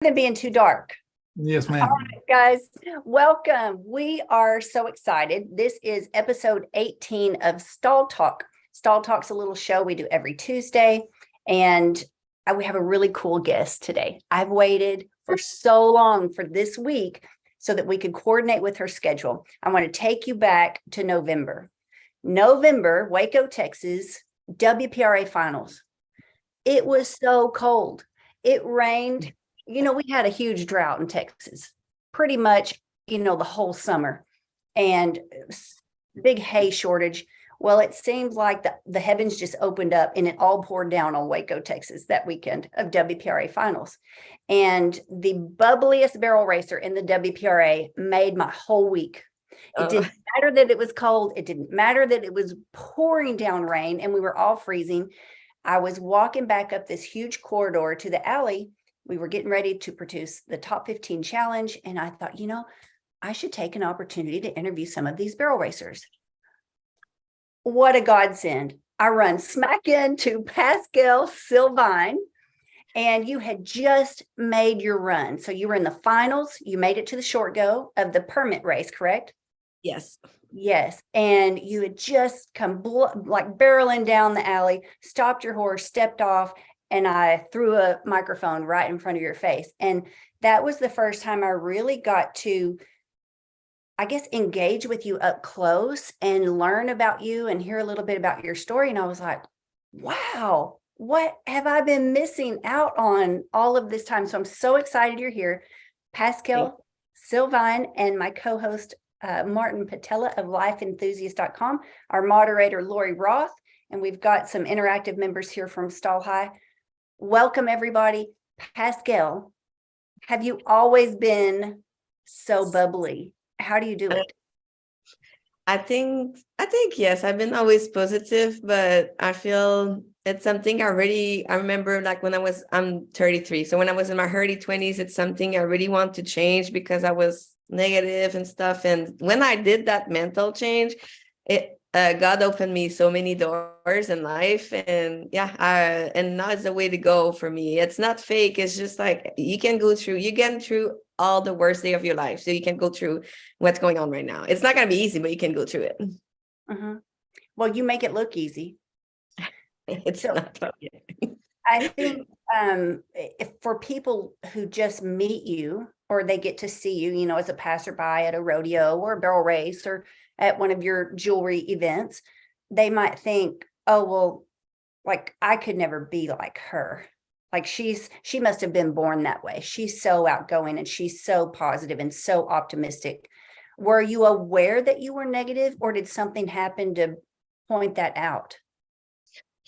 than being too dark. Yes, All ma'am. right, guys, welcome. We are so excited. This is episode 18 of Stall Talk. Stall Talk's a little show we do every Tuesday, and we have a really cool guest today. I've waited for so long for this week so that we could coordinate with her schedule. I want to take you back to November, Waco, Texas, WPRA finals. It was so cold. It rained. We had a huge drought in Texas, pretty much, the whole summer, and big hay shortage. Well, it seems like the heavens just opened up and it all poured down on Waco, Texas that weekend of WPRA finals. And the bubbliest barrel racer in the WPRA made my whole week. It didn't matter that it was cold. It didn't matter that it was pouring down rain and we were all freezing. I was walking back up this huge corridor to the alley. We were getting ready to produce the top 15 challenge. And I thought, I should take an opportunity to interview some of these barrel racers. What a godsend. I run smack into Pascal Sylvain, and you had just made your run. So you were in the finals. You made it to the short go of the permit race, correct? Yes. Yes. And you had just come like barreling down the alley, stopped your horse, stepped off, and I threw a microphone right in front of your face. And that was the first time I really got to, I guess, engage with you up close and learn about you and hear a little bit about your story. And I was like, wow, what have I been missing out on all of this time? So I'm so excited you're here. Pascal Sylvain and my co-host, Martin Patella of lifeenthusiast.com, our moderator, Lori Roth, and we've got some interactive members here from Stall High. Welcome, everybody. Pascal, have you always been so bubbly? How do you do it? I think yes, I've been always positive, but I feel it's something I remember, like I'm 33. So when I was in my early 20s, it's something I really want to change because I was negative and stuff. And when I did that mental change, God opened me so many doors in life, and and now it's the way to go for me. It's not fake. It's just like you get through all the worst day of your life, so you can go through what's going on right now. It's not going to be easy, but you can go through it. Mm-hmm. Well, you make it look easy. It's not. I think if for people who just meet you or they get to see you, as a passerby at a rodeo or a barrel race or at one of your jewelry events, they might think, oh, well, like I could never be like her. Like she must have been born that way. She's so outgoing and she's so positive and so optimistic. Were you aware that you were negative, or did something happen to point that out?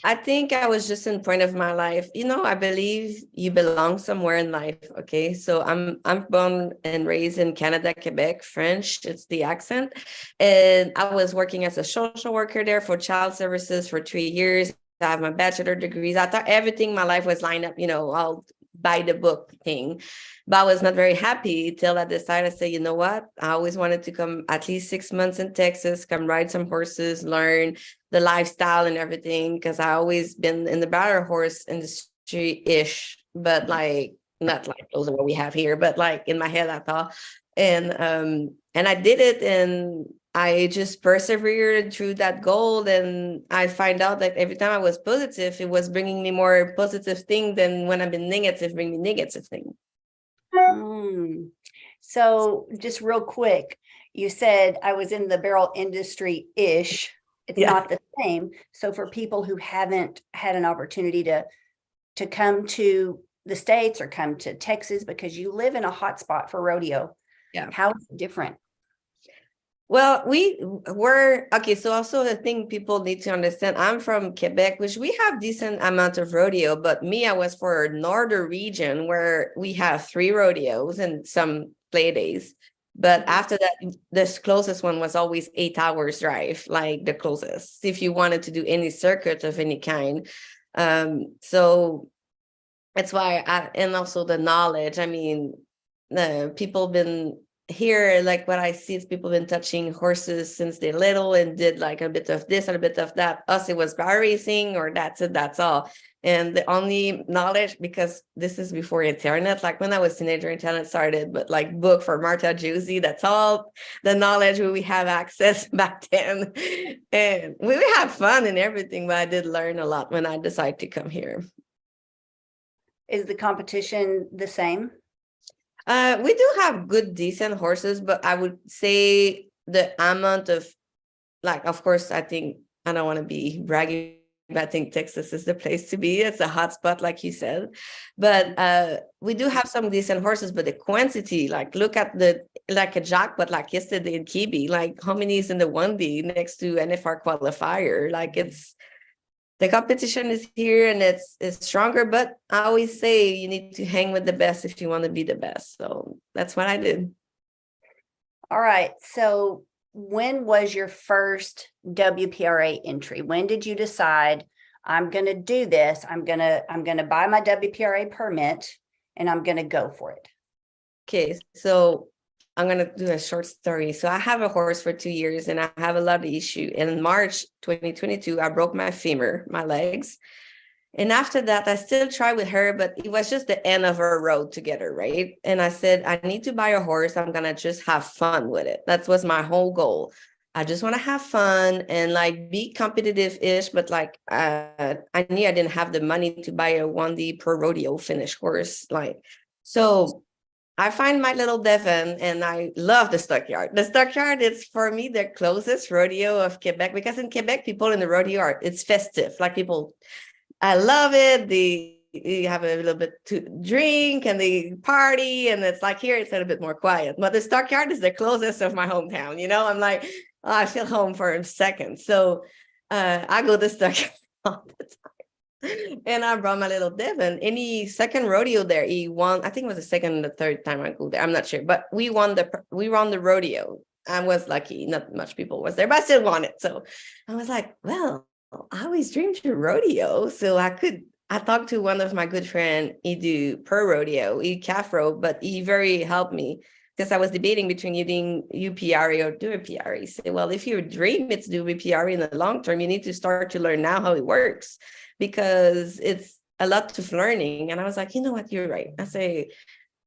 I think I was just in point of my life. I believe you belong somewhere in life. Okay. So I'm born and raised in Canada, Quebec, French. It's the accent. And I was working as a social worker there for child services for 3 years. I have my bachelor degrees. I thought everything in my life was lined up, all by the book thing. But I was not very happy till I decided to say, you know what? I always wanted to come at least 6 months in Texas, come ride some horses, learn the lifestyle and everything, because I always been in the battle horse industry-ish, but like not like those are what we have here, but like in my head I thought. And I did it, and I just persevered through that goal. And I find out that every time I was positive, it was bringing me more positive thing than when I've been negative, bring me negative thing. So just real quick, you said I was in the barrel industry-ish. It's not the same. So for people who haven't had an opportunity to come to the States or come to Texas, because you live in a hot spot for rodeo. Yeah. How is it different? Well, okay. So also the thing people need to understand, I'm from Quebec, which we have decent amount of rodeo, but I was for northern region where we have 3 rodeos and some play days. But after that, the closest one was always 8 hours drive, like the closest, if you wanted to do any circuit of any kind. So that's why, and also the knowledge. I mean, the people been here, like what I see is people been touching horses since they're little and did like a bit of this and a bit of that. Us, it was bar racing or that's it, that's all. And the only knowledge, because this is before internet, like when I was teenager, internet started, but like book for Marta Juicy, that's all the knowledge we have access back then. And we had fun and everything, but I did learn a lot when I decided to come here. Is the competition the same? We do have good, decent horses, but I would say the amount of, like, of course, I think I don't want to be bragging, but I think Texas is the place to be. It's a hot spot, like you said. But we do have some decent horses, but the quantity, like, look at like a jackpot, like yesterday in Kibi, like how many is in the 1D next to NFR qualifier? Like the competition is here and it's stronger, but I always say you need to hang with the best if you want to be the best. So that's what I did. All right. So when was your first WPRA entry? When did you decide I'm going to do this? I'm going to buy my WPRA permit and I'm going to go for it. Okay. So I'm going to do a short story. So I have a horse for 2 years and I have a lot of issue. In March 2022, I broke my femur, my legs. And after that, I still tried with her, but it was just the end of our road together, right? And I said, I need to buy a horse. I'm going to just have fun with it. That was my whole goal. I just want to have fun and like be competitive-ish, but like I knew I didn't have the money to buy a 1D pro rodeo finish horse. So I find my little Devon and I love the stockyard. The stockyard is for me the closest rodeo of Quebec, because in Quebec, people in the rodeo it's festive. Like people, I love it. They have a little bit to drink and they party, and it's like here it's a little bit more quiet. But the stockyard is the closest of my hometown. You know, I'm like, oh, I feel home for a second. So I go to the stockyard all the time. And I brought my little Devon. Any second rodeo there, he won. I think it was the second and the third time I go there. I'm not sure, but we won the rodeo. I was lucky. Not much people was there, but I still won it. So I was like, well, I always dreamed to rodeo. So I talked to one of my good friend. He do per rodeo, he calf row, but he very helped me because I was debating between using UPRA or do a PRA. He said, well, if your dream is to do a PRA in the long term, you need to start to learn now how it works, because it's a lot of learning. And I was like, you know what, you're right. I say,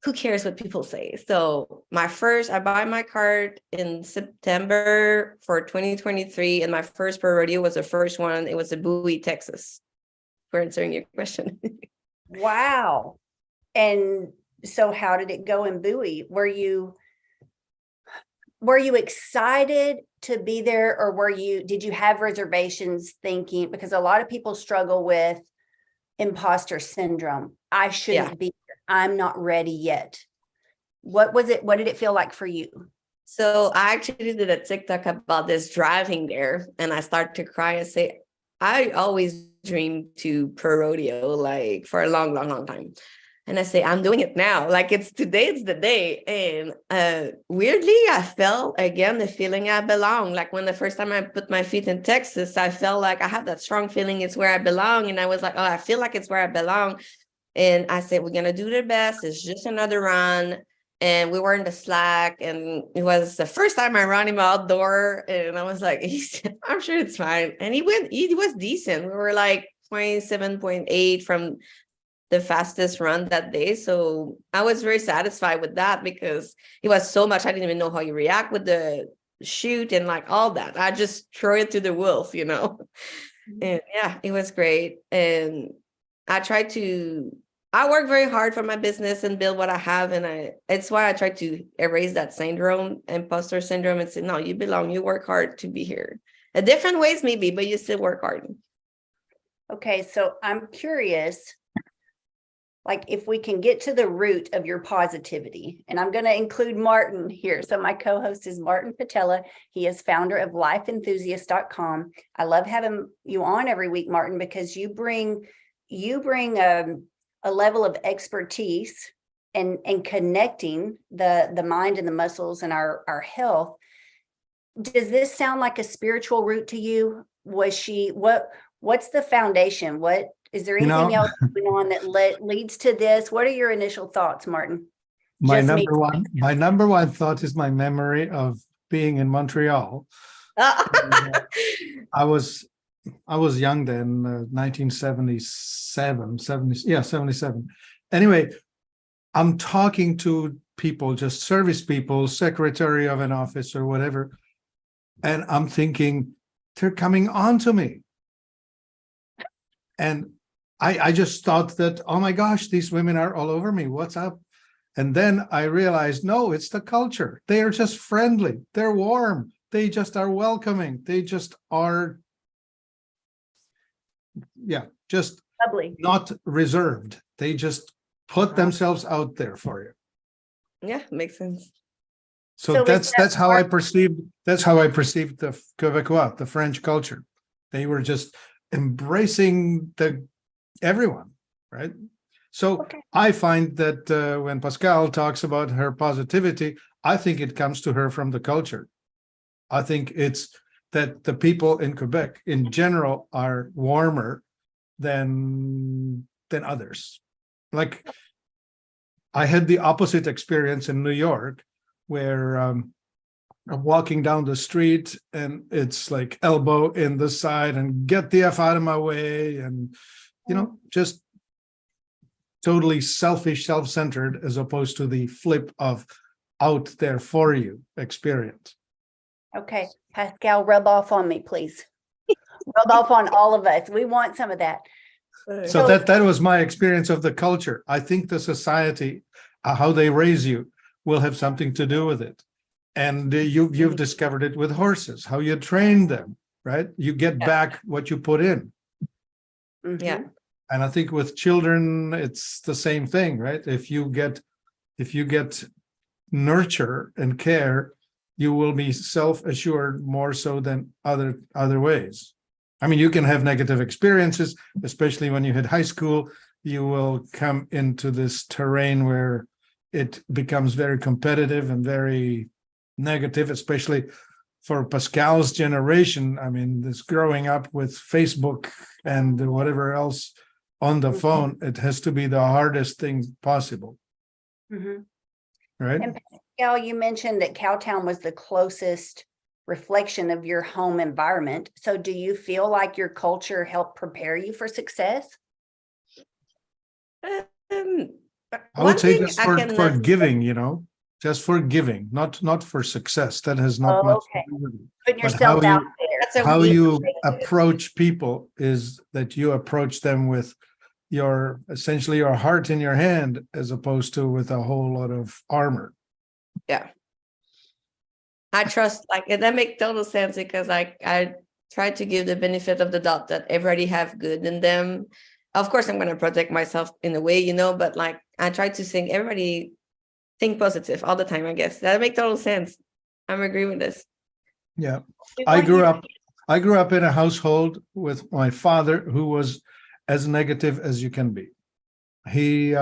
who cares what people say? So I buy my card in September for 2023. And my first pro rodeo was the first one. It was a Bowie, Texas, for answering your question. Wow. And so how did it go in Bowie? Were you excited to be there, or did you have reservations thinking, because a lot of people struggle with imposter syndrome. I shouldn't be here. I'm not ready yet. What was it? What did it feel like for you? So I actually did a TikTok about this driving there, and I started to cry and say, I always dreamed to pro rodeo like for a long, long, long time. And I say, I'm doing it now. Like today, it's the day. And weirdly, I felt again the feeling I belong. Like when the first time I put my feet in Texas, I felt like I had that strong feeling it's where I belong. And I was like, oh, I feel like it's where I belong. And I said, we're going to do the best. It's just another run. And we were in the slack. And it was the first time I ran him outdoor. And I was like, he said, I'm sure it's fine. And he was decent. We were like 27.8 from the fastest run that day. So I was very satisfied with that, because it was so much. I didn't even know how you react with the shoot and like all that. I just throw it to the wolf, you know. And yeah, it was great. And I work very hard for my business and build what I have. And it's why I try to erase that syndrome, imposter syndrome, and say, no, you belong, you work hard to be here. In different ways maybe, but you still work hard. Okay. So I'm curious, like if we can get to the root of your positivity, and I'm going to include Martin here. So my co-host is Martin Patella. He is founder of lifeenthusiast.com. I love having you on every week, Martin, because you bring a level of expertise and connecting the mind and the muscles and our health. Does this sound like a spiritual root to you? What's the foundation? Is there anything else going on that leads to this? What are your initial thoughts, Martin? Just me. My number one thought is my memory of being in Montreal. I was young then, 1977, 77. Anyway, I'm talking to people, just service people, secretary of an office or whatever, and I'm thinking they're coming on to me. And I just thought that, oh my gosh, these women are all over me. What's up? And then I realized, no, it's the culture. They are just friendly. They're warm. They just are welcoming. They just are, just Lovely. not reserved. They just put themselves out there for you. Yeah, makes sense. So So that's how I perceived the Quebecois, the French culture. They were just embracing everyone, right? So Okay. I find that when Pascale talks about her positivity, I think it comes to her from the culture. I think it's that the people in Quebec in general are warmer than others. Like, I had the opposite experience in New York, where I'm walking down the street and it's like elbow in the side and get the F out of my way, and just totally selfish, self-centered, as opposed to the flip of out there for you experience. Okay, Pascal, rub off on me, please. Rub off on all of us. We want some of that. So that was my experience of the culture. I think the society, how they raise you, will have something to do with it. And you've discovered it with horses, how you train them, right? You get back what you put in. Mhm. Yeah. And I think with children, it's the same thing, right? If you get nurture and care, you will be self-assured more so than other ways. I mean, you can have negative experiences, especially when you hit high school. You will come into this terrain where it becomes very competitive and very negative, especially for Pascal's generation. I mean, this growing up with Facebook and whatever else on the phone, it has to be the hardest thing possible, Mhm. right? And Pascal, you mentioned that Cowtown was the closest reflection of your home environment. So do you feel like your culture helped prepare you for success? I One would say thing just I for can giving, just for giving, not for success. That has not much to Okay. do with it. Putting But yourself how out you- there. That's a How weird you thing. approach people is that you approach them with essentially your heart in your hand, as opposed to with a whole lot of armor. Yeah. I trust, like, and that makes total sense, because I try to give the benefit of the doubt that everybody have good in them. Of course, I'm going to protect myself in a way, but like, I try to think everybody think positive all the time, I guess. That makes total sense. I'm agree with this. Yeah. We I want grew you- up in a household with my father who was as negative as you can be. He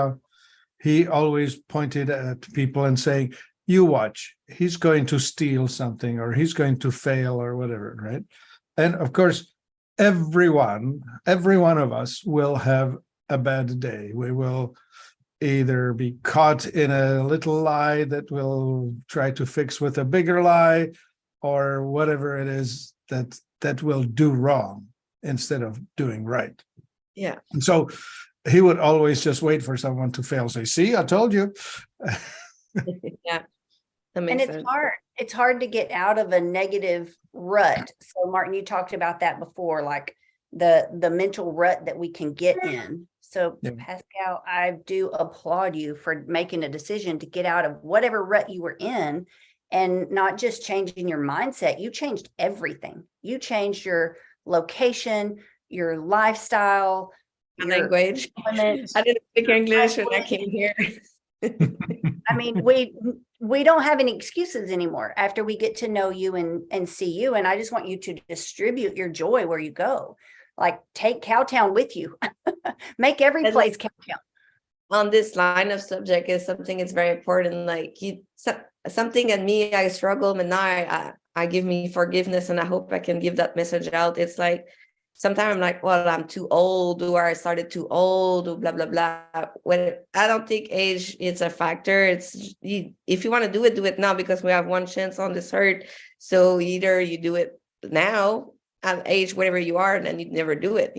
always pointed at people and saying, you watch, he's going to steal something, or he's going to fail, or whatever, right? And of course, every one of us will have a bad day. We will either be caught in a little lie that we'll try to fix with a bigger lie, or whatever it is that will do wrong instead of doing right. Yeah. And so he would always just wait for someone to fail, say, see, I told you. Yeah. That And makes it's sense. hard. It's hard to get out of a negative rut. So Martin, you talked about that before, like the mental rut that we can get in. So Yeah. Pascal, I do applaud you for making a decision to get out of whatever rut you were in, and not just changing your mindset. You changed everything. You changed your location, your lifestyle, My your language. employment. I didn't speak English when I came here. I mean, we don't have any excuses anymore after we get to know you and see you. And I just want you to distribute your joy where you go. Like, take Cowtown with you. Make every And place Cowtown. On this line of subject is something that's very important. Like, something in me, I struggle, and now I give me forgiveness, and I hope I can give that message out. It's like, sometimes I'm like, well, I'm too old, or I started too old, or blah, blah, blah. When I don't think age is a factor. It's if you want to do it now, because we have one chance on this earth. So either you do it now at age, whatever you are, and then you never do it,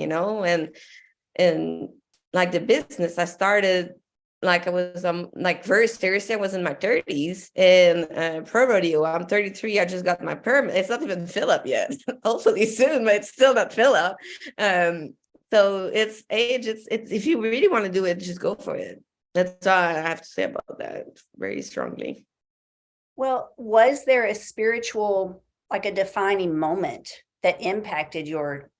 and like the business, I started like I was like very seriously. I was in my 30s and pro rodeo. I'm 33. I just got my permit. It's not even fill up yet. Hopefully soon, but it's still not fill up. So it's age. It's if you really want to do it, just go for it. That's all I have to say about that very strongly. Well, was there a spiritual, like a defining moment that impacted your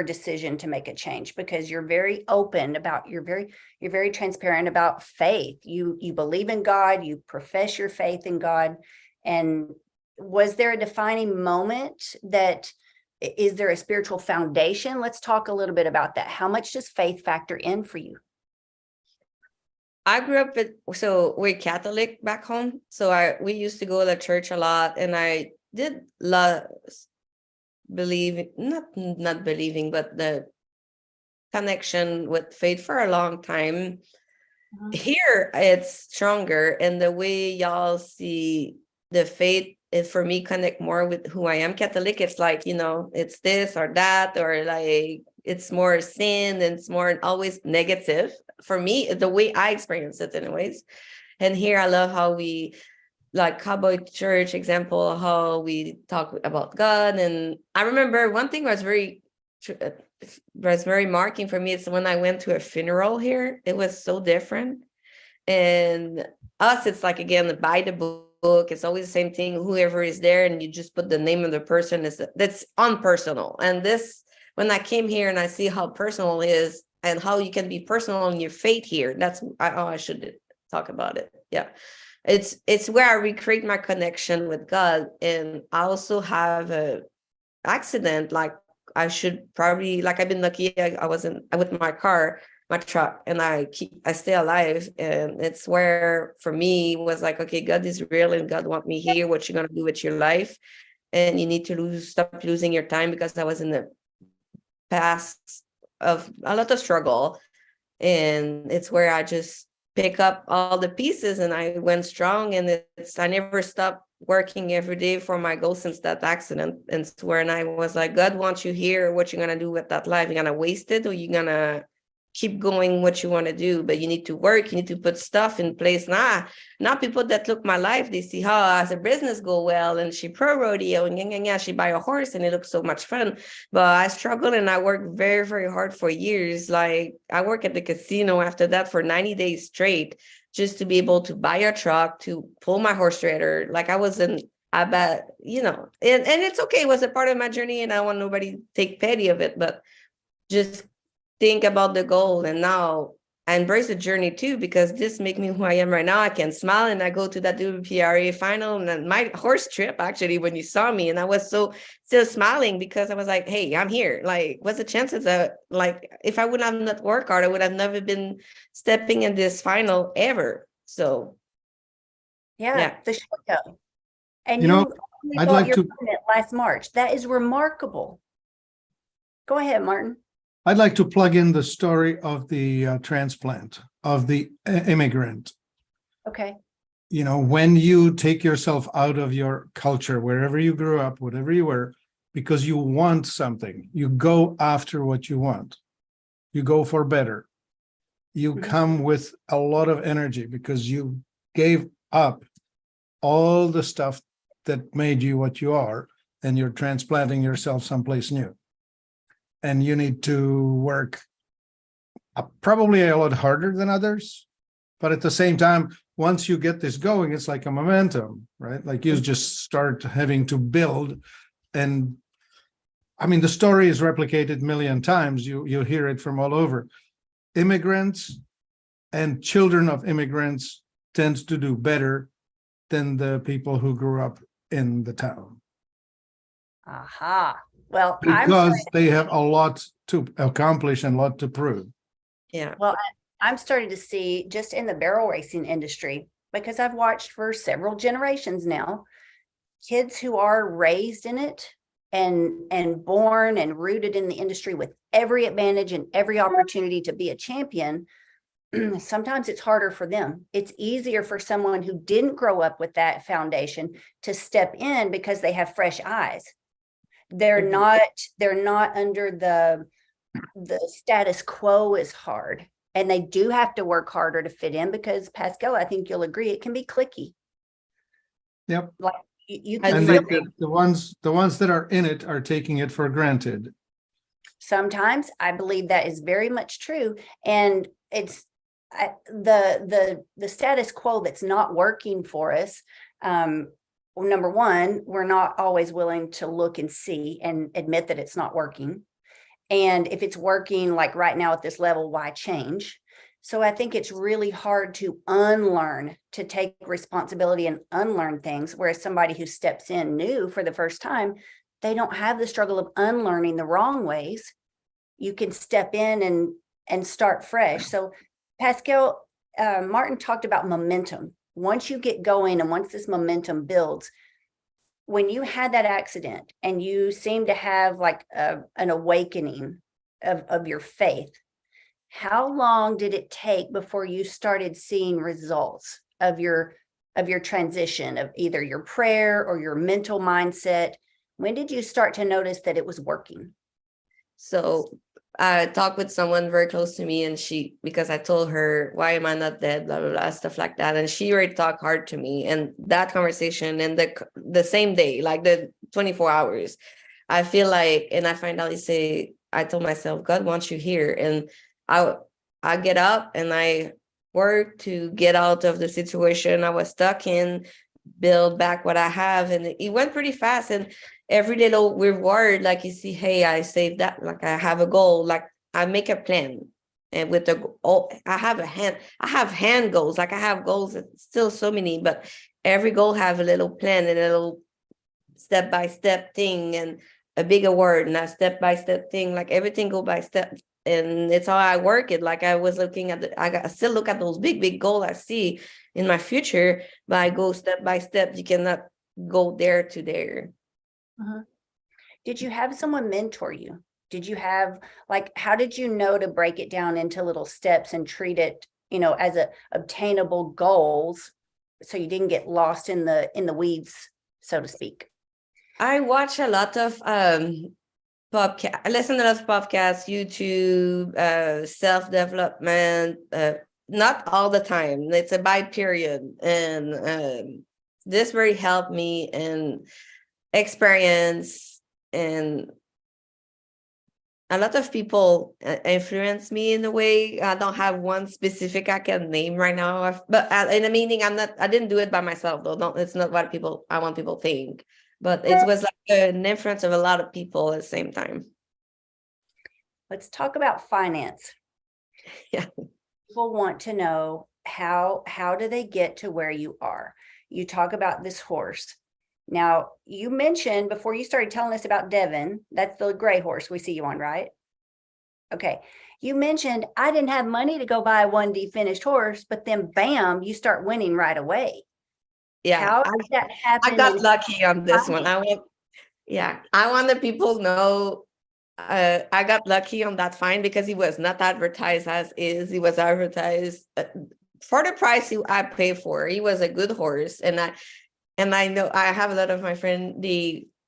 decision to make a change? Because you're very open about, you're very transparent about faith. You believe in God, you profess your faith in God. And was there a defining moment that, is there a spiritual foundation? Let's talk a little bit about that. How much does faith factor in for you? I grew up so we're Catholic back home. So we used to go to church a lot, and I did not believing, but the connection with faith for a long time. Here it's stronger, and the way y'all see the faith, for me, connect more with who I am. Catholic, it's like, it's this or that, or like it's more sin, and it's more always negative for me, the way I experience it anyways. And here I love how we, like Cowboy Church example, how we talk about God. And I remember one thing was very marking for me. It's when I went to a funeral here. It was so different. And us, it's like, again, by the book. It's always the same thing. Whoever is there, and you just put the name of the person. That's unpersonal. And this, when I came here and I see how personal it is, and how you can be personal in your faith here. I should talk about it. Yeah. It's where I recreate my connection with God. And I also have a accident. Like I should probably, like I've been lucky. I wasn't with my truck, and I stay alive. And it's where for me was like, okay, God is real, and God want me here. What you're going to do with your life. And you need to stop losing your time, because I was in the past of a lot of struggle. And it's where I just pick up all the pieces, and I went strong. And I never stopped working every day for my goal since that accident. And it's when I was like, God wants you here. What you gonna do with that life? You're gonna waste it, or you're gonna keep going what you want to do? But you need to work, you need to put stuff in place. Not people that look my life, they see how as a business go well, and she pro rodeo, and she buy a horse, and it looks so much fun. But I struggled, and I worked very, very hard for years. Like I worked at the casino after that for 90 days straight, just to be able to buy a truck, to pull my horse trailer. Like I wasn't, I bet, and it's okay. It was a part of my journey, and I don't want nobody to take pity of it, but just think about the goal. And now I embrace the journey too, because this makes me who I am right now. I can smile, and I go to that WPRA final, and then my horse trip, actually, when you saw me, and I was so still smiling, because I was like, hey, I'm here. Like, what's the chances that, like, if I would have not worked hard, I would have never been stepping in this final ever. So Yeah. The show. And You know, only I'd got like your to- permit last March. That is remarkable. Go ahead, Martin. I'd like to plug in the story of the transplant, of the immigrant. Okay. When you take yourself out of your culture, wherever you grew up, whatever you were, because you want something, you go after what you want. You go for better. You come with a lot of energy, because you gave up all the stuff that made you what you are, and you're transplanting yourself someplace new. And you need to work probably a lot harder than others. But at the same time, once you get this going, it's like a momentum, right? Like you just start having to build. And I mean, the story is replicated a million times. You hear it from all over. Immigrants and children of immigrants tend to do better than the people who grew up in the town. Aha. Well, Because they have a lot to accomplish and a lot to prove. yeah. Well, I'm starting to see, just in the barrel racing industry, because I've watched for several generations now, kids who are raised in it and born and rooted in the industry with every advantage and every opportunity to be a champion, sometimes it's harder for them. It's easier for someone who didn't grow up with that foundation to step in because they have fresh eyes. They're not under the status quo is hard, and they do have to work harder to fit in because, Pascal, I think you'll agree, it can be cliquey. Yep. Like you I can And feel the ones that are in it are taking it for granted. sometimes I believe that is very much true. And it's the status quo that's not working for us. Number one, we're not always willing to look and see and admit that it's not working. And if it's working like right now at this level, why change? So I think it's really hard to unlearn, to take responsibility and unlearn things. Whereas somebody who steps in new for the first time, they don't have the struggle of unlearning the wrong ways. You can step in and start fresh. So Pascal, Martin talked about momentum. Once you get going and once this momentum builds, when you had that accident and you seem to have like an awakening of your faith, how long did it take before you started seeing results of your transition, of either your prayer or your mental mindset? When did you start to notice that it was working? So I talked with someone very close to me, and because I told her, why am I not dead, blah, blah, blah, stuff like that. And she already talked hard to me. And that conversation, and the same day, like the 24 hours, I feel like, and I finally say, I told myself, God wants you here. And I get up and I work to get out of the situation I was stuck in, build back what I have. And it went pretty fast. And every little reward, like you see, hey, I saved that, like I have a goal, like I make a plan. And with I have hand goals, like I have goals, it's still so many, but every goal have a little plan and a little step-by-step thing and a bigger word and a step-by-step thing, like everything go by step. And it's how I work it. Like I was looking at I still look at those big goals I see in my future, but I go step by step. You cannot go there to there. Did you have someone mentor you? Did you have, like, how did you know to break it down into little steps and treat it, as obtainable goals, so you didn't get lost in the weeds, so to speak? I watch a lot of podcast. I listen to a lot of podcasts, YouTube, self-development. Not all the time. It's a by period, and this really helped me in experience, and a lot of people influence me in a way. I don't have one specific I can name right now, but in a meaning, I didn't do it by myself though. No, it's not what I want people to think, but it was like an influence of a lot of people at the same time. Let's talk about finance. Yeah. People want to know how do they get to where you are? You talk about this horse. Now, you mentioned before you started telling us about Devin, that's the gray horse we see you on, right? Okay. You mentioned I didn't have money to go buy a 1D finished horse, but then bam, you start winning right away. Yeah. How did that happen? I got lucky on this one. I want the people to know I got lucky on that find because he was not advertised as is. He was advertised for the price I paid for. He was a good horse, and I know I have a lot of my friends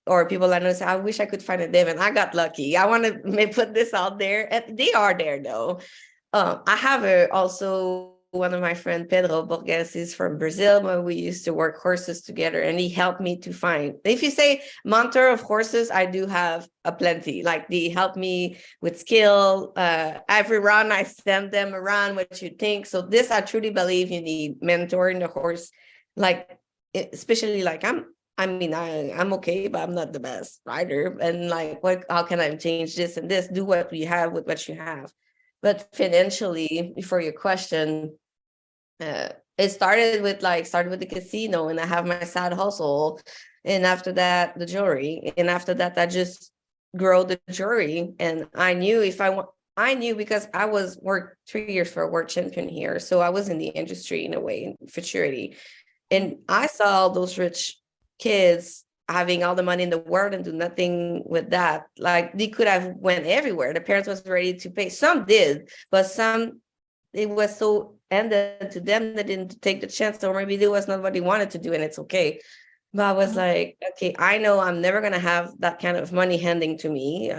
or people I know say, I wish I could find a Devin. I got lucky. I want to put this out there. And they are there though. I have also one of my friends, Pedro Borges, is from Brazil, but we used to work horses together, and he helped me to find. If you say mentor of horses, I do have a plenty. Like they help me with skill. Every run, I send them around what you think. So this, I truly believe you need mentoring the horse, like especially like I'm okay, but I'm not the best rider. And like, how can I change this and this? Do what we have with what you have. But financially, for your question, it started with the casino, and I have my side hustle. And after that, the jewelry. And after that, I just grow the jewelry. And I knew because I worked 3 years for a world champion here. So I was in the industry in a way, in futurity. And I saw all those rich kids. having all the money in the world and do nothing with that. Like they could have went everywhere. The parents was ready to pay. Some did, but some, it was so ended to them that didn't take the chance, or maybe it was not what they wanted to do, and it's okay. But I was like, okay, I know I'm never gonna have that kind of money handing to me.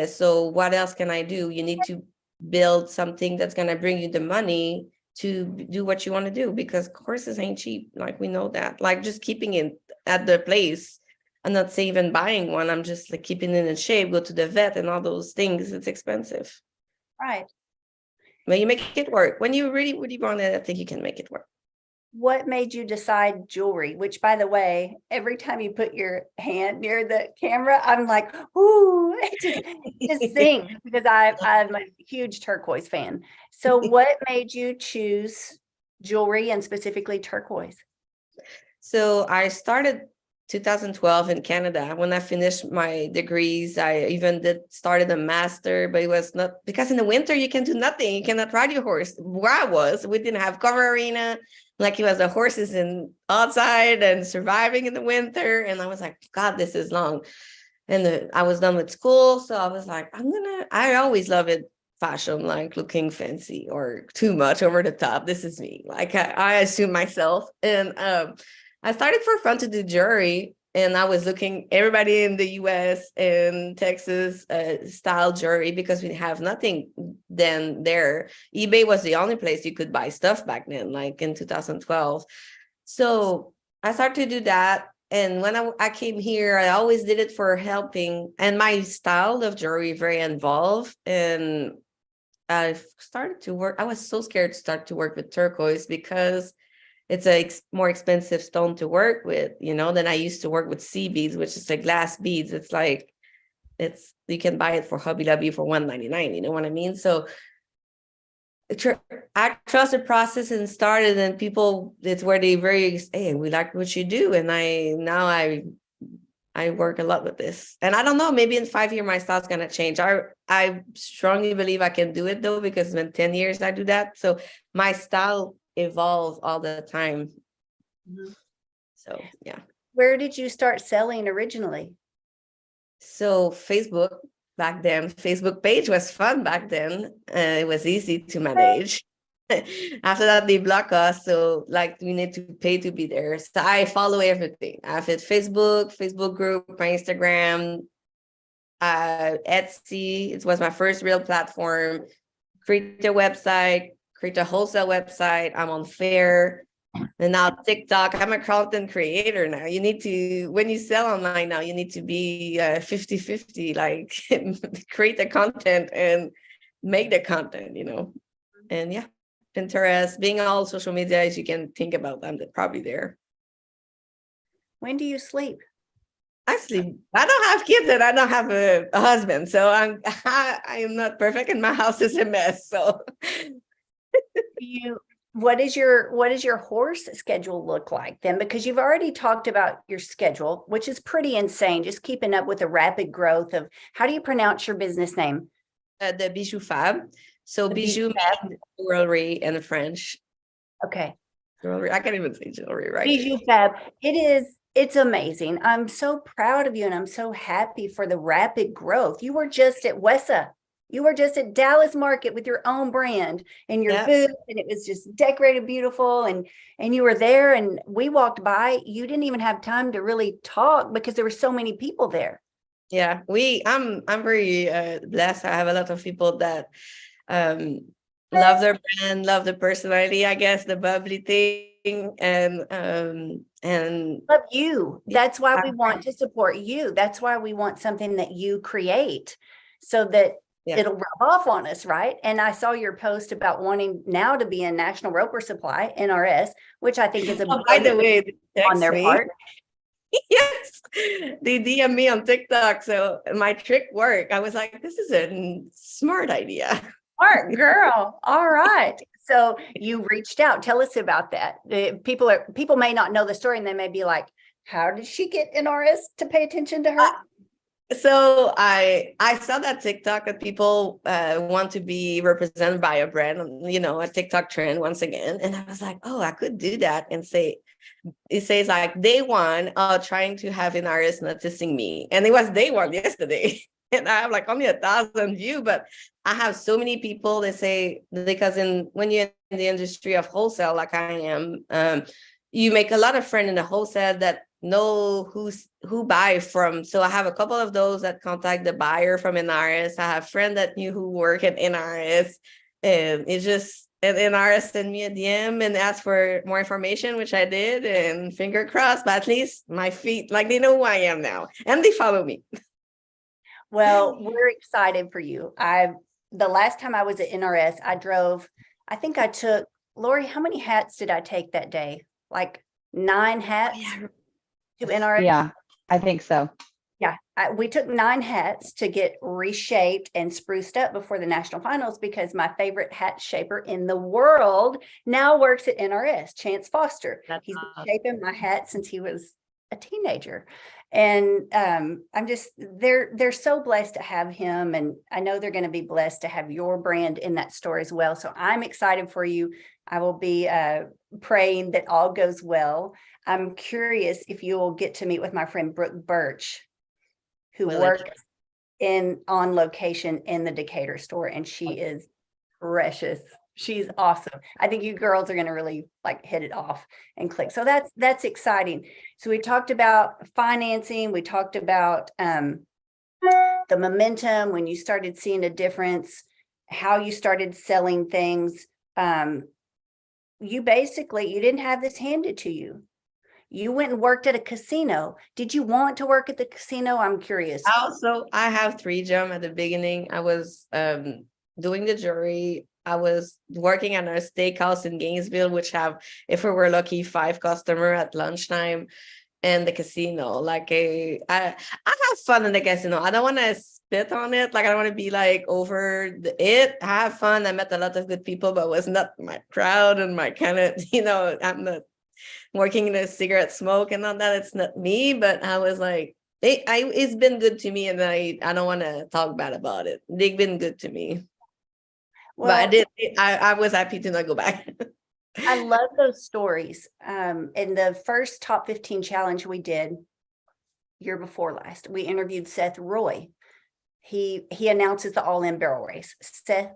So what else can I do? You need to build something that's gonna bring you the money to do what you want to do, because courses ain't cheap. Like we know that. Like just keeping it at the place. I'm not saying even buying one. I'm just like keeping it in shape, go to the vet and all those things. It's expensive. Right. But you make it work. When you really want it, I think you can make it work. What made you decide jewelry? Which, by the way, every time you put your hand near the camera, I'm like, ooh, it just sings, because I'm a huge turquoise fan. So what made you choose jewelry, and specifically turquoise? So I started 2012 in Canada. When I finished my degrees, I even started a master, but it was not, because in the winter you can do nothing. You cannot ride your horse. Where I was, we didn't have cover arena. Like it was the horses in outside and surviving in the winter. And I was like, God, this is long. And I was done with school. So I was like, I always love it. Fashion, like looking fancy or too much over the top. This is me. Like I assume myself. And I started for fun to do jewelry, and I was looking everybody in the US and Texas style jewelry, because we have nothing then there. eBay was the only place you could buy stuff back then, like in 2012. So I started to do that. And when I came here, I always did it for helping. And my style of jewelry very involved. And I started to work. I was so scared to start to work with turquoise, because it's a more expensive stone to work with, than I used to work with sea beads, which is the glass beads. It's like, you can buy it for Hobby Lobby for $1.99. You know what I mean? So I trust the process and started, and people, it's where they hey, we like what you do. And I work a lot with this. And I don't know, maybe in 5 years, my style's going to change. I strongly believe I can do it though, because it's been 10 years I do that. So my style evolve all the time. Mhm. So yeah. Where did you start selling originally? So Facebook back then, Facebook page was fun back then. It was easy to manage. After that, they block us. So like we need to pay to be there. So I follow everything. I have Facebook group, my Instagram, Etsy. It was my first real platform. Create a website, create a wholesale website. I'm on Faire. And now TikTok. I'm a content creator now. You need to, when you sell online now, you need to be 50-50, like create the content and make the content, And yeah, Pinterest, being all social media as you can think about them, they're probably there. When do you sleep? I sleep. I don't have kids and I don't have a husband. So I am not perfect and my house is a mess. So what does your horse schedule look like then? Because you've already talked about your schedule, which is pretty insane, just keeping up with the rapid growth of, how do you pronounce your business name? The Bijou Fab. So The bijou means jewelry in French. Okay. Jewelry. I can't even say jewelry, right? Bijou Fab. It's amazing. I'm so proud of you, and I'm so happy for the rapid growth. You were just at WESA. You were just at Dallas Market with your own brand and your booth, and it was just decorated beautiful. And you were there, and we walked by. You didn't even have time to really talk because there were so many people there. Yeah, I'm very blessed. I have a lot of people that love their brand, love the personality, I guess, the bubbly thing, and love you. That's why we want to support you. That's why we want something that you create, so that it'll rub off on us, right? And I saw your post about wanting now to be in National Roper Supply, NRS, which I think is a by the way, on their part. Yes, they DM me on TikTok, so my trick worked. I was like, this is a smart idea. Smart girl. All right. So you reached out. Tell us about that. People may not know the story, and they may be like, how did she get NRS to pay attention to her? So I saw that TikTok that people want to be represented by a brand, a TikTok trend once again. And I was like, oh, I could do that and say, it says like day one, trying to have an artist noticing me. And it was day one yesterday. And I have like only 1,000 views, but I have so many people that say, because when you're in the industry of wholesale, like I am, you make a lot of friends in the wholesale that know who buy from. So I have a couple of those that contact the buyer from NRS. I have friends that knew who work at NRS, and it's just NRS sent me a DM and asked for more information, which I did, and finger crossed, but at least my feet, like they know who I am now and they follow me. Well, we're excited for you. The last time I was at NRS, I think I took, Lori, how many hats did I take that day? Like 9 hats to NRS? Yeah, I think so. Yeah, we took 9 hats to get reshaped and spruced up before the national finals, because my favorite hat shaper in the world now works at NRS, Chance Foster. He's been shaping my hat since he was a teenager. And they're so blessed to have him. And I know they're going to be blessed to have your brand in that store as well. So I'm excited for you. I will be praying that all goes well. I'm curious if you will get to meet with my friend Brooke Birch, who works on location in the Decatur store, and she is precious. She's awesome. I think you girls are going to really like hit it off and click. So that's exciting. So we talked about financing. We talked about the momentum when you started seeing a difference, how you started selling things. You didn't have this handed to you. You went and worked at a casino. Did you want to work at the casino? I'm curious. I have 3 jobs at the beginning. I was doing the jury. I was working at a steakhouse in Gainesville, which have, if we were lucky, 5 customers at lunchtime, and the casino. Like I have fun in the casino. I don't want to spit on it. Like I don't want to be like over it. I have fun. I met a lot of good people, but it was not my crowd and my kind of, I'm not working in a cigarette smoke and all that. It's not me, but I was like, it's been good to me, and I don't want to talk bad about it. They've been good to me. Well, but I was happy to not go back. I love those stories. In the first Top 15 challenge we did year before last, we interviewed Seth Roy. He announces the All In Barrel Race, Seth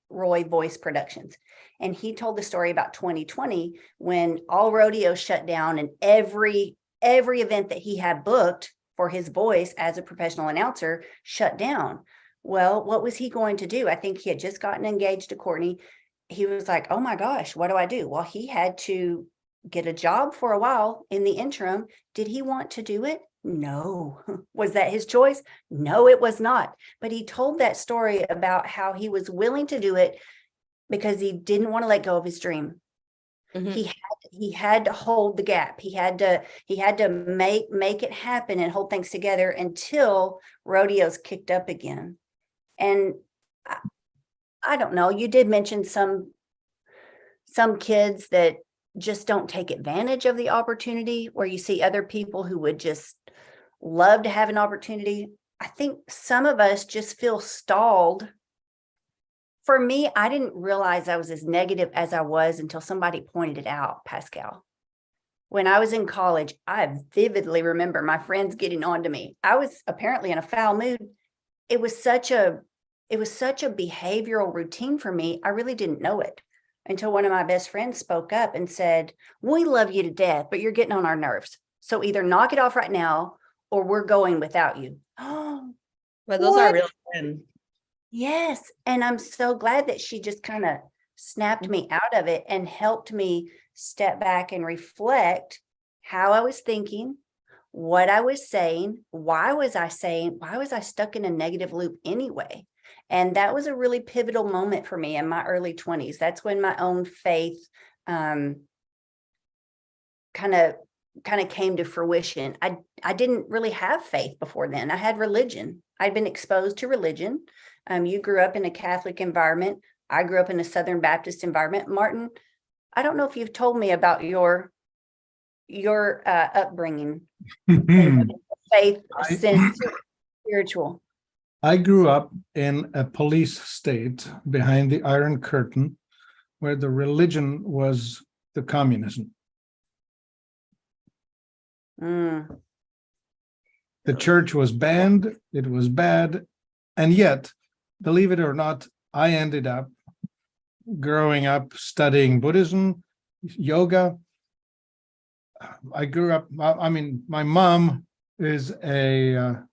Roy Voice Productions. And he told the story about 2020 when all rodeo shut down, and every event that he had booked for his voice as a professional announcer shut down. Well, what was he going to do? I think he had just gotten engaged to Courtney. He was like, oh my gosh, what do I do? Well, he had to get a job for a while in the interim. Did he want to do it? No. Was that his choice? No, it was not. But he told that story about how he was willing to do it because he didn't want to let go of his dream. Mm-hmm. He had to hold the gap. He had to make it happen and hold things together until rodeos kicked up again. And I don't know, you did mention some kids that just don't take advantage of the opportunity, where you see other people who would just love to have an opportunity. I think some of us just feel stalled. For me, I didn't realize I was as negative as I was until somebody pointed it out, Pascal. When I was in college, I vividly remember my friends getting on to me. I was apparently in a foul mood. It was such a behavioral routine for me. I really didn't know it until one of my best friends spoke up and said, we love you to death, but you're getting on our nerves. So either knock it off right now or we're going without you. Oh, but those are real friends. Yes. And I'm so glad that she just kind of snapped me out of it and helped me step back and reflect how I was thinking, what I was saying, why was I stuck in a negative loop anyway? And that was a really pivotal moment for me in my early 20s. That's when my own faith kind of came to fruition. I didn't really have faith before then. I had religion. I'd been exposed to religion. You grew up in a Catholic environment. I grew up in a Southern Baptist environment. Martin, I don't know if you've told me about your upbringing, faith, spiritual. I grew up in a police state behind the Iron Curtain, where the religion was the communism. Mm. The church was banned, it was bad. And yet, believe it or not, I ended up growing up studying Buddhism, yoga. I grew up, I mean, my mom is a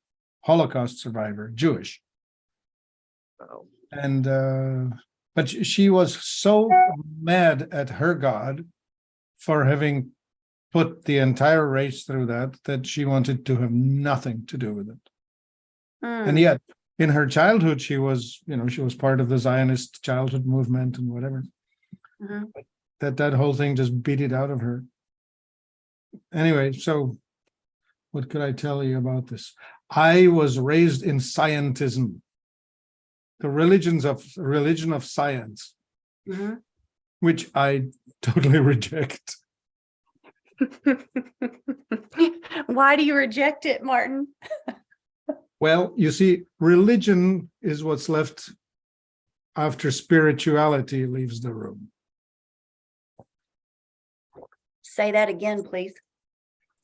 Holocaust survivor, Jewish. Oh. And but she was so mad at her God for having put the entire race through that she wanted to have nothing to do with it. And yet in her childhood she was, she was part of the Zionist childhood movement and whatever. Mhm. That whole thing just beat it out of her. Anyway, so what could I tell you about this? I was raised in scientism, the religion of science, Mhm. which I totally reject. Why do you reject it, Martin? Well, you see, religion is what's left after spirituality leaves the room. Say that again, please.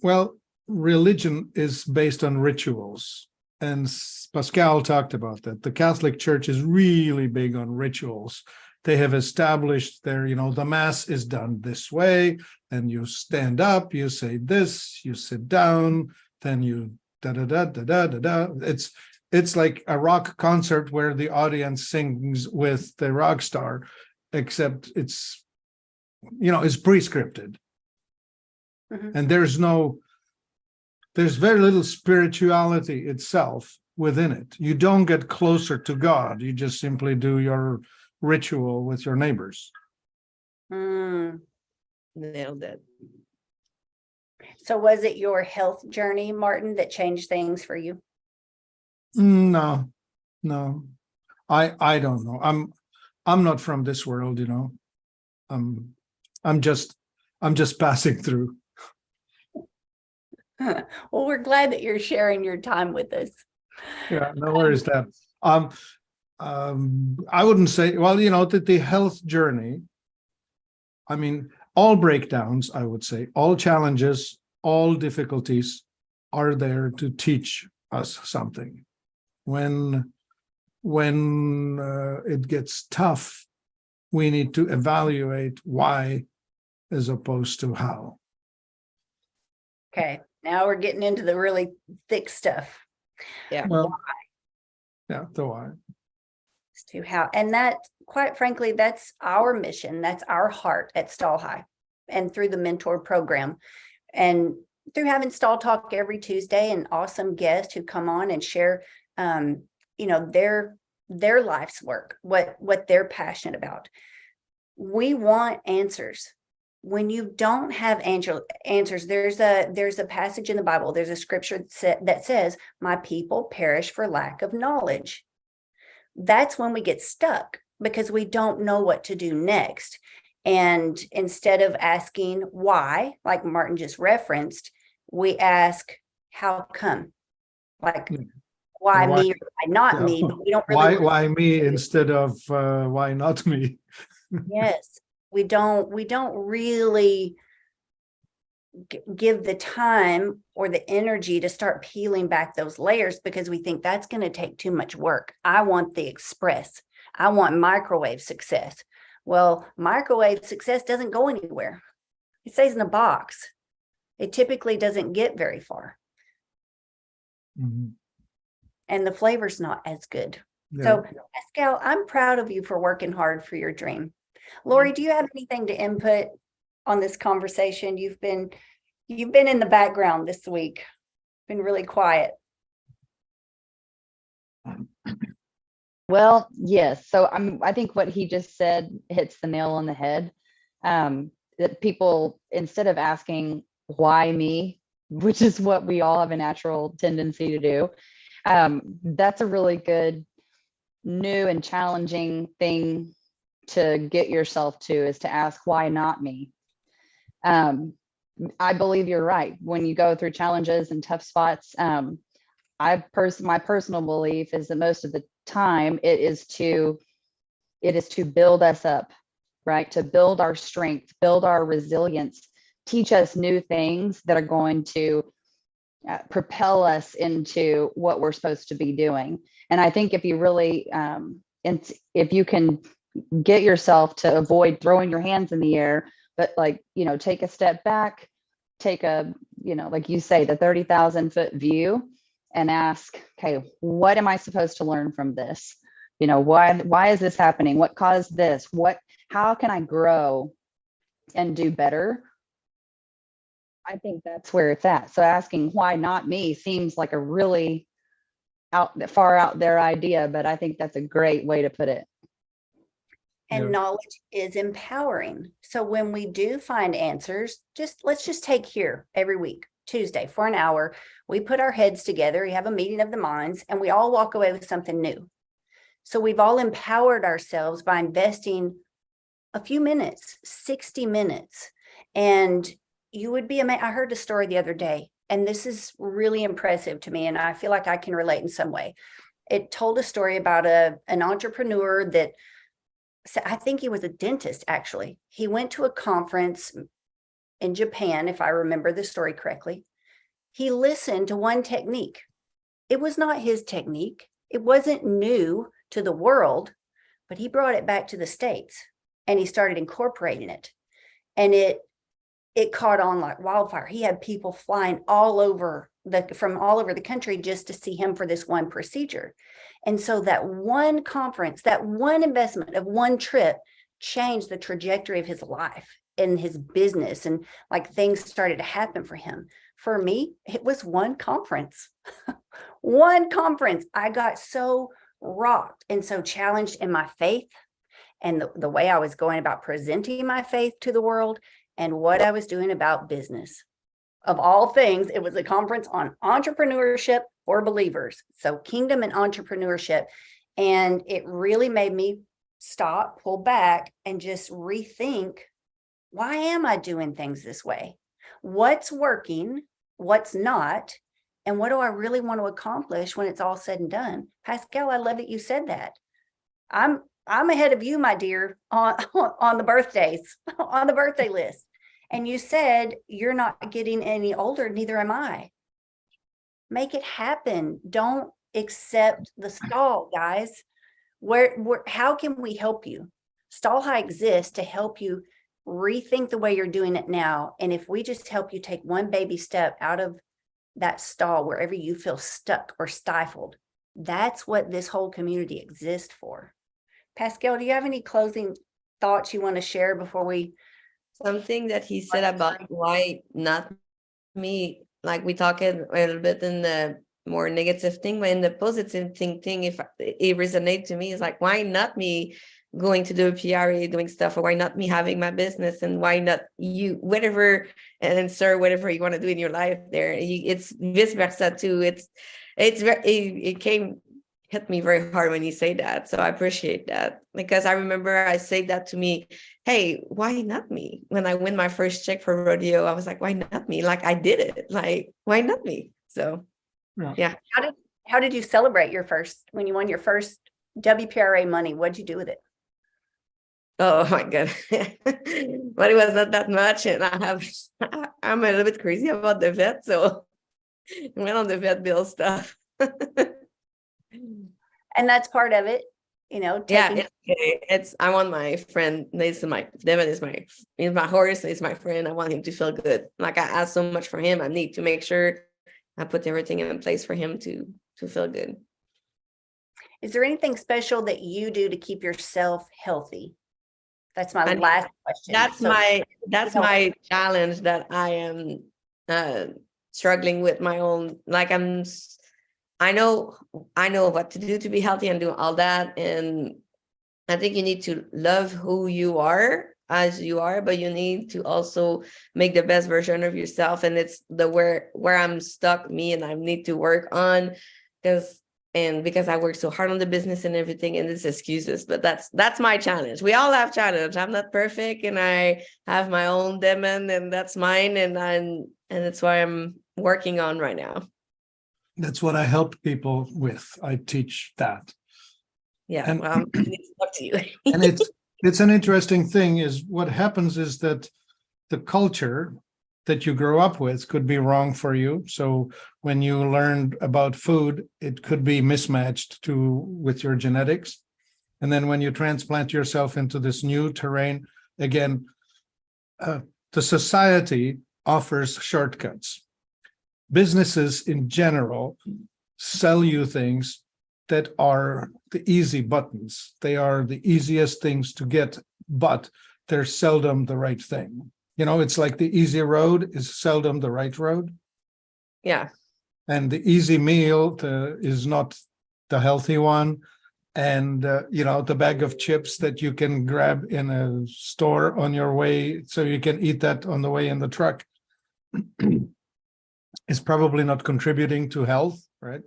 Well, religion is based on rituals. And Pascal talked about that. The Catholic Church is really big on rituals. They have established the Mass is done this way, and you stand up, you say this, you sit down, then you da da da da da da da. It's like a rock concert where the audience sings with the rock star, except it's prescripted. Mhm. And there's very little spirituality itself within it. You don't get closer to God. You just simply do your ritual with your neighbors. Mm. Nailed it. So was it your health journey, Martin, that changed things for you? No. I don't know. I'm not from this world, I'm just passing through. Well, we're glad that you're sharing your time with us. Yeah, no worries that. I wouldn't say, well, the health journey, I mean, all breakdowns, I would say, all challenges, all difficulties are there to teach us something. When it gets tough, we need to evaluate why as opposed to how. Okay, now we're getting into the really thick stuff. Yeah. Well, yeah, the why. As to how, and that, quite frankly, that's our mission. That's our heart at Stall High, and through the mentor program, and through having Stall Talk every Tuesday, and awesome guests who come on and share, their life's work, what they're passionate about. We want answers. When you don't have answers, there's a passage in the Bible, there's a scripture that says, "My people perish for lack of knowledge." That's when we get stuck, because we don't know what to do next. And instead of asking why, like Martin just referenced, we ask, how come? Like, why me or why not me? But we don't really why me instead of why not me? Yes, we don't really give the time or the energy to start peeling back those layers, because we think that's going to take too much work. I want the express. I want microwave success. Well, microwave success doesn't go anywhere. It stays in a box. It typically doesn't get very far. Mhm. And the flavor's not as good. Yeah. So, Pascal, I'm proud of you for working hard for your dream. Lori, do you have anything to input on this conversation? You've been in the background this week, been really quiet. Well, yes. So I think what he just said hits the nail on the head. That people, instead of asking why me, which is what we all have a natural tendency to do, that's a really good new and challenging thing to get yourself to, is to ask why not me. I believe you're right. When you go through challenges and tough spots, my personal belief is that most of the time it is to build us up, right? To build our strength, build our resilience, teach us new things that are going to propel us into what we're supposed to be doing. And I think if you really, and if you can get yourself to avoid throwing your hands in the air, but like, take a step back, take a, like you say, the 30,000 foot view and ask, okay, what am I supposed to learn from this? Why is this happening? What caused this? How can I grow and do better? I think that's where it's at. So asking why not me seems like a really far out there idea, but I think that's a great way to put it. And Yeah. knowledge is empowering. So when we do find answers, let's just take here every week, Tuesday for an hour, we put our heads together, we have a meeting of the minds, and we all walk away with something new. So we've all empowered ourselves by investing a few minutes, 60 minutes. And you would be amazed. I heard a story the other day, and this is really impressive to me, and I feel like I can relate in some way. It told a story about an entrepreneur that, I think he was a dentist, actually. He went to a conference in Japan, if I remember the story correctly. He listened to one technique. It was not his technique. It wasn't new to the world, but he brought it back to the States and he started incorporating it. And it caught on like wildfire. He had people flying from all over the country just to see him for this one procedure. And so that one conference, that one investment of one trip changed the trajectory of his life and his business, and like things started to happen for him. For me, it was one conference. One conference. I got so rocked and so challenged in my faith and the way I was going about presenting my faith to the world and what I was doing about business. Of all things, it was a conference on entrepreneurship for believers. So kingdom and entrepreneurship. And it really made me stop, pull back, and just rethink, why am I doing things this way? What's working? What's not? And what do I really want to accomplish when it's all said and done? Pascal, I love that you said that. I'm ahead of you, my dear, on the birthdays, on the birthday list. And you said you're not getting any older, neither am I. Make it happen. Don't accept the stall, guys. How can we help you? Stall High exists to help you rethink the way you're doing it now. And if we just help you take one baby step out of that stall, wherever you feel stuck or stifled, that's what this whole community exists for. Pascal, do you have any closing thoughts you want to share before we? Something that he said about why not me, like we talked a little bit in the more negative thing, but in the positive thing, if it resonates to me, is like, why not me going to do a PRA, doing stuff, or why not me having my business, and why not you, whatever, and sir, whatever you want to do in your life there. It's vice versa too. It hit me very hard when you say that. So I appreciate that, because I remember I said that to me, hey, why not me? When I win my first check for rodeo, I was like, why not me? Like, I did it. Like, why not me? So yeah. How did you celebrate when you won your first WPRA money? What'd you do with it? Oh my God. But it was not that much. And I'm a little bit crazy about the vet. So I went on the vet bill stuff. And that's part of it, I want my friend, Devin is my horse, he's my friend. I want him to feel good. Like, I ask so much for him. I need to make sure I put everything in place for him to feel good. Is there anything special that you do to keep yourself healthy? That's my last question. That's my challenge that I am struggling with my own. Like, I know what to do to be healthy and do all that. And I think you need to love who you are as you are, but you need to also make the best version of yourself. And it's where I'm stuck, me, and I need to work on, because I work so hard on the business and everything, and it's excuses, but that's my challenge. We all have challenge. I'm not perfect, and I have my own demon, and that's mine. And that's what I'm working on right now. That's what I help people with. I teach that. Yeah, and, well, I need to talk to you. And it's an interesting thing is what happens is that the culture that you grow up with could be wrong for you. So when you learned about food, it could be mismatched with your genetics. And then when you transplant yourself into this new terrain, again, the society offers shortcuts. Businesses in general sell you things that are the easy buttons. They are the easiest things to get, but they're seldom the right thing. You know, it's like the easy road is seldom the right road. Yeah. And the easy meal is not the healthy one. And, the bag of chips that you can grab in a store on your way, so you can eat that on the way in the truck, is probably not contributing to health, right?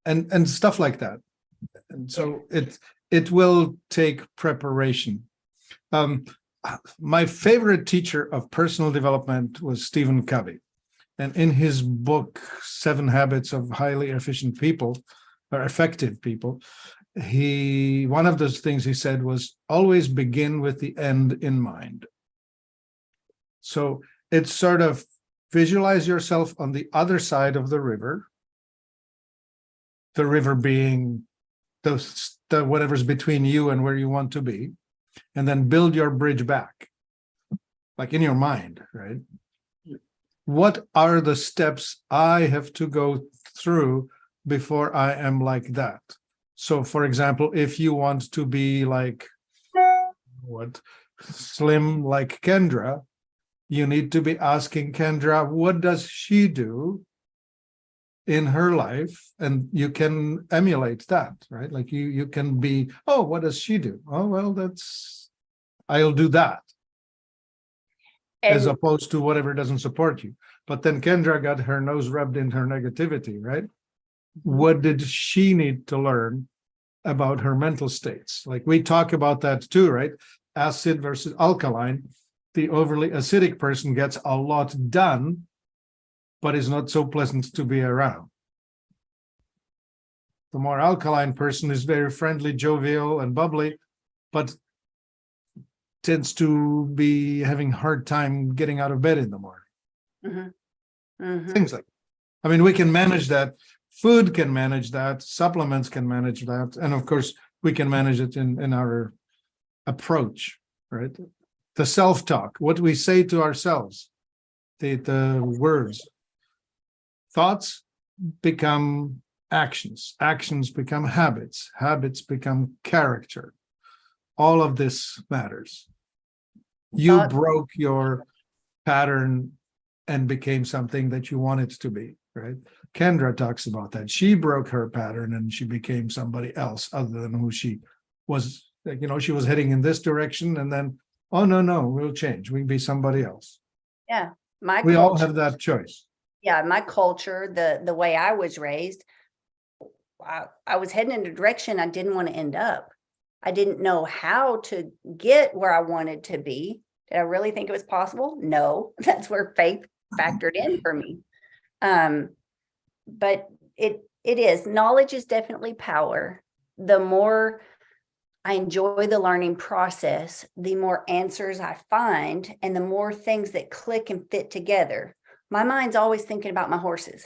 And stuff like that. And so it will take preparation. My favorite teacher of personal development was Stephen Covey. And in his book, 7 Habits of Highly Efficient People, or Effective People, one of those things he said was always begin with the end in mind. So it's sort of visualize yourself on the other side of the river being the whatever's between you and where you want to be, and then build your bridge back, like in your mind, right? What are the steps I have to go through before I am like that? So, for example, if you want to be like slim like Kendra, you need to be asking Kendra, what does she do in her life? And you can emulate that, right? Like you can be, oh, what does she do? Oh, well, I'll do that. As And opposed to whatever doesn't support you. But then Kendra got her nose rubbed in her negativity, right? What did she need to learn about her mental states? Like we talk about that too, right? Acid versus alkaline. The overly acidic person gets a lot done, but is not so pleasant to be around. The more alkaline person is very friendly, jovial, and bubbly, but tends to be having a hard time getting out of bed in the morning. Things like that. I mean, we can manage that. Food can manage that. Supplements can manage that. And of course, we can manage it in our approach, right? The self-talk, what we say to ourselves, the words. Thoughts become actions. Actions become habits. Habits become character. All of this matters. You broke your pattern and became something that you wanted to be, right? Kendra talks about that. She broke her pattern and she became somebody else other than who she was. Like, she was heading in this direction and then, oh, no, we'll change. We can be somebody else. yeah, We all have that choice. Yeah, my culture, the way I was raised, I was heading in a direction I didn't want to end up. I didn't know how to get where I wanted to be. Did I really think it was possible? No, that's where faith factored in for me. But it is, knowledge is definitely power. The more I enjoy the learning process, the more answers I find and the more things that click and fit together. My mind's always thinking about my horses.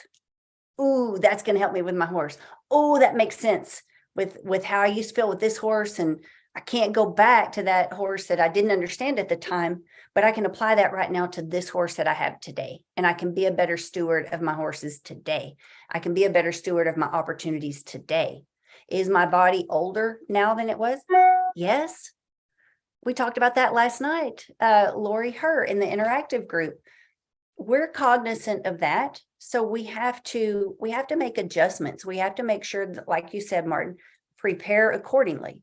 Ooh, that's going to help me with my horse. Oh, that makes sense with how I used to feel with this horse. And I can't go back to that horse that I didn't understand at the time, but I can apply that right now to this horse that I have today. And I can be a better steward of my horses today. I can be a better steward of my opportunities today. Is my body older now than it was? Yes. We talked about that last night. Lori Her in the interactive group. We're cognizant of that. So we have to make adjustments. We have to make sure that, like you said, Martin, prepare accordingly.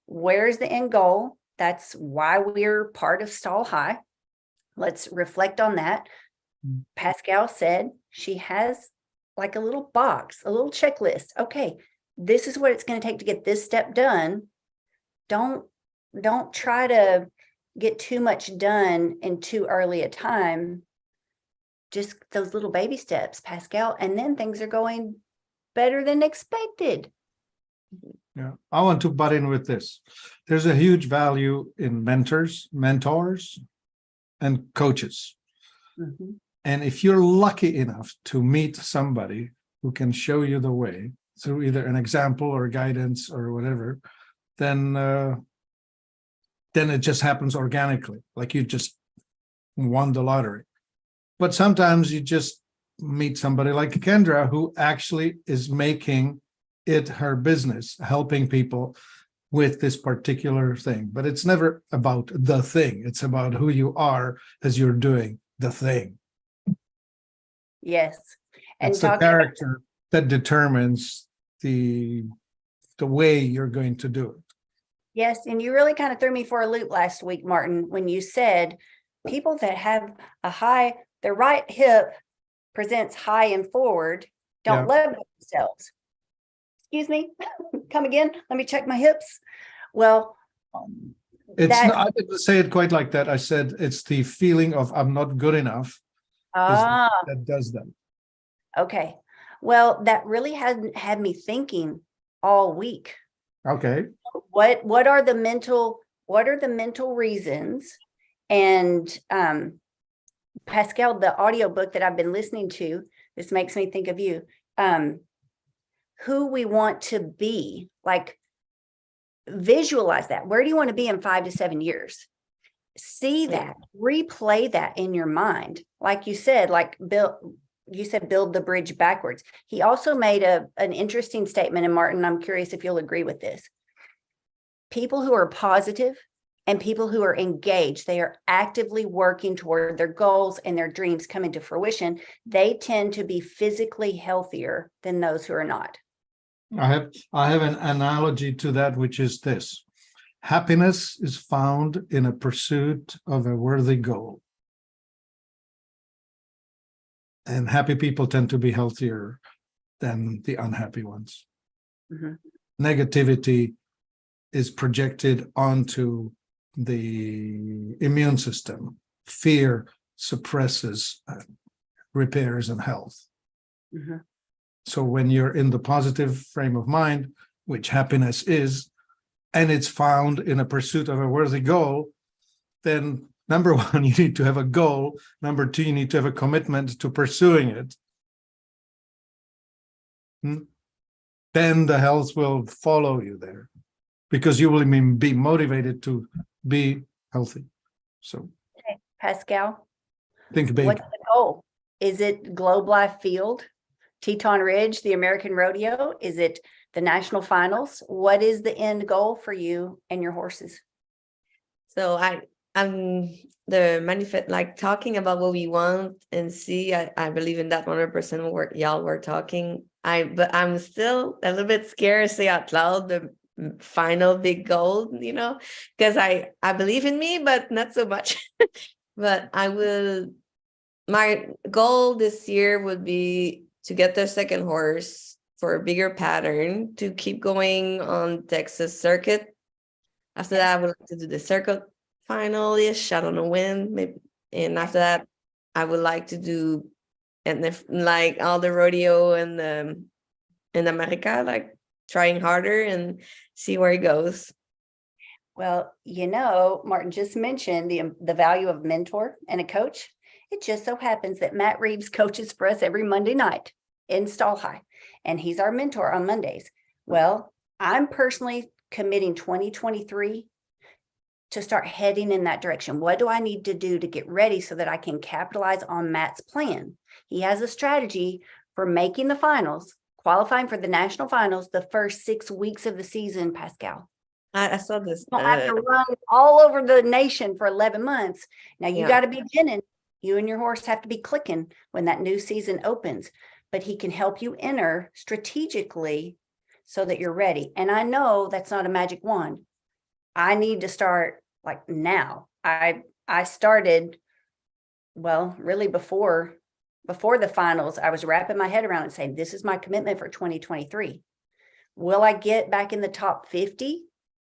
Where's the end goal? That's why we're part of Stall High. Let's reflect on that. Pascal said she has like a little box, a little checklist. Okay, this is what it's going to take to get this step done. Don't try to get too much done in too early a time. Just those little baby steps, Pascal, and then things are going better than expected. Yeah, I want to butt in with this. There's a huge value in mentors, and coaches. Mhm. And if you're lucky enough to meet somebody who can show you the way through either an example or guidance or whatever, then it just happens organically, like you just won the lottery. But sometimes you just meet somebody like Kendra, who actually is making it her business, helping people with this particular thing. But it's never about the thing. It's about who you are as you're doing the thing. Yes. And It's the talking about, character that determines the way you're going to do it. yes, and you really kind of threw me for a loop last week, Martin, when you said people that have their right hip presents high and forward, don't love themselves. Excuse me, come again? Let me check my hips. Well, It's that, not, I didn't say it quite like that. I said it's the feeling of I'm not good enough that does that. okay. Well, that really had me thinking all week. Okay. What are the mental reasons? And Pascal, the audiobook that I've been listening to, this makes me think of you. Who we want to be, like visualize that. Where do you want to be in 5 to 7 years? See that, replay that in your mind. Like you said, build the bridge backwards. He also made an interesting statement, and Martin, I'm curious if you'll agree with this. People who are positive and people who are engaged, they are actively working toward their goals and their dreams coming to fruition. They tend to be physically healthier than those who are not. I have an analogy to that, which is this. Happiness is found in a pursuit of a worthy goal. And happy people tend to be healthier than the unhappy ones. Mm-hmm. Negativity is projected onto the immune system. Fear suppresses repairs and health. Mm-hmm. So when you're in the positive frame of mind, which happiness is, and it's found in a pursuit of a worthy goal, then number one, you need to have a goal. Number two, you need to have a commitment to pursuing it. Then the health will follow you there because you will be motivated to be healthy. So, Okay. Pascal, think big. what's the goal? Is it Globe Life Field, Teton Ridge, the American Rodeo? Is it the national finals? What is the end goal for you and your horses? So I'm the manifest, like talking about what we want and see. I believe in that 100% what y'all were talking. But I'm still a little bit scared to say out loud the final big goal, because I believe in me, but not so much. But my goal this year would be to get the second horse for a bigger pattern, to keep going on Texas circuit. After that, I would like to do the circuit final-ish. I don't know when, maybe. And after that, I would like to do, and if like all the rodeo and in America, like trying harder and see where it goes. Well, Martin just mentioned the value of mentor and a coach. It just so happens that Matt Reeves coaches for us every Monday night in Stall High, and he's our mentor on Mondays. Well, I'm personally committing 2023 to start heading in that direction. What do I need to do to get ready so that I can capitalize on Matt's plan? He has a strategy for making the finals, qualifying for the national finals the first 6 weeks of the season, Pascal. I saw this. You don't have to run all over the nation for 11 months. Now you got to be ginning. You and your horse have to be clicking when that new season opens, but he can help you enter strategically so that you're ready. And I know that's not a magic wand. I need to start like now. I started, well, really before the finals. I was wrapping my head around and saying, this is my commitment for 2023. Will I get back in the top 50?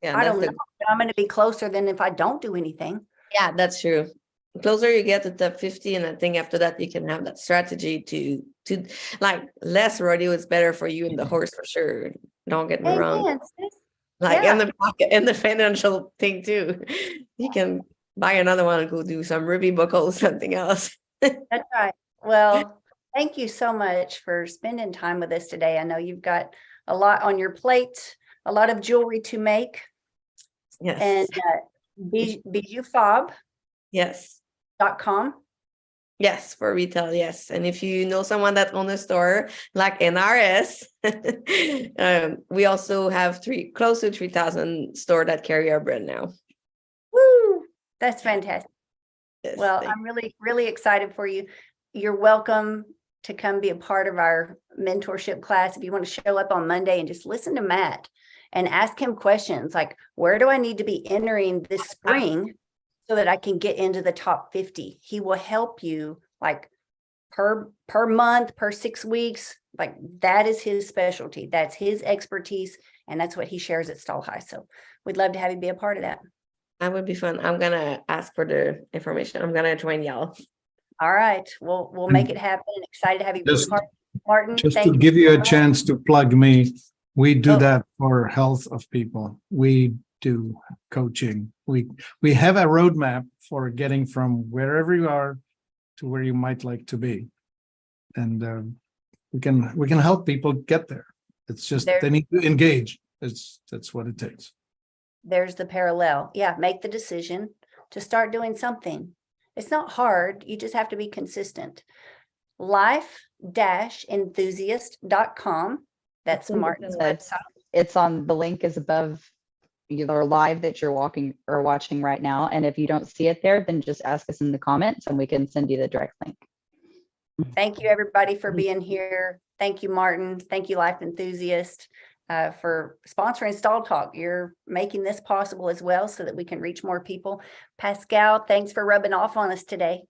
Yeah, I don't know, but I'm going to be closer than if I don't do anything. Yeah, that's true. The closer you get to top 50, and I think after that you can have that strategy to like less rodeo is better for you and the horse for sure. Don't get me wrong. Amen, sis. Like Yeah. in the pocket and the financial thing too. You can buy another one and go do some ruby buckle, something else. That's right. Well, thank you so much for spending time with us today. I know you've got a lot on your plate, a lot of jewelry to make, and Yes. bijoufob.com. Yes. Yes, for retail, yes. And if you know someone that owns a store like NRS, we also have close to 3,000 stores that carry our brand now. Woo! That's fantastic. Yes, Well, I'm really, really excited for you. You're welcome to come be a part of our mentorship class. If you want to show up on Monday and just listen to Matt and ask him questions like, where do I need to be entering this spring so that I can get into the top 50? He will help you like per month, per 6 weeks. Like that is his specialty. That's his expertise. And that's what he shares at Stall High. So we'd love to have you be a part of that. That would be fun. I'm gonna ask for the information. I'm gonna join y'all. All right. We'll make it happen. Excited to have you be Just- part. Martin, Just to thank give you so a much. chance to plug me, we do Oh. that for health of people. We do coaching. We have a roadmap for getting from wherever you are to where you might like to be. And we can help people get there. It's just There- they need to engage. That's what it takes. There's the parallel. Yeah, make the decision to start doing something. It's not hard. You just have to be consistent. life-enthusiast.com. That's think Martin's it's website. It's on, the link is above your live that you're walking or watching right now. And if you don't see it there, then just ask us in the comments and we can send you the direct link. Thank you, everybody, for being here. Thank you, Martin. Thank you, Life Enthusiast, for sponsoring Stall Talk. You're making this possible as well so that we can reach more people. Pascal, thanks for rubbing off on us today.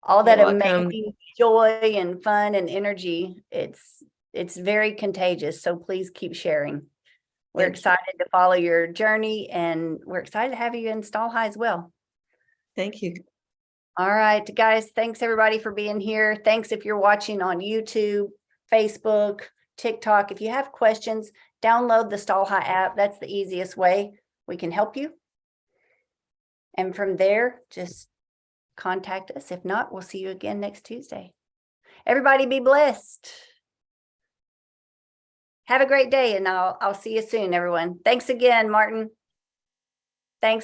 All that You're welcome. amazing joy and fun and energy. It's very contagious. So please keep sharing. We're Thank you. excited to follow your journey and we're excited to have you in Stall High as well. Thank you. All right, guys, thanks everybody for being here. Thanks if you're watching on YouTube, Facebook, TikTok. If you have questions, download the Stall High app. That's the easiest way we can help you. And from there, just contact us. If not, we'll see you again next Tuesday. Everybody be blessed. Have a great day and I'll see you soon, everyone. Thanks again, Martin.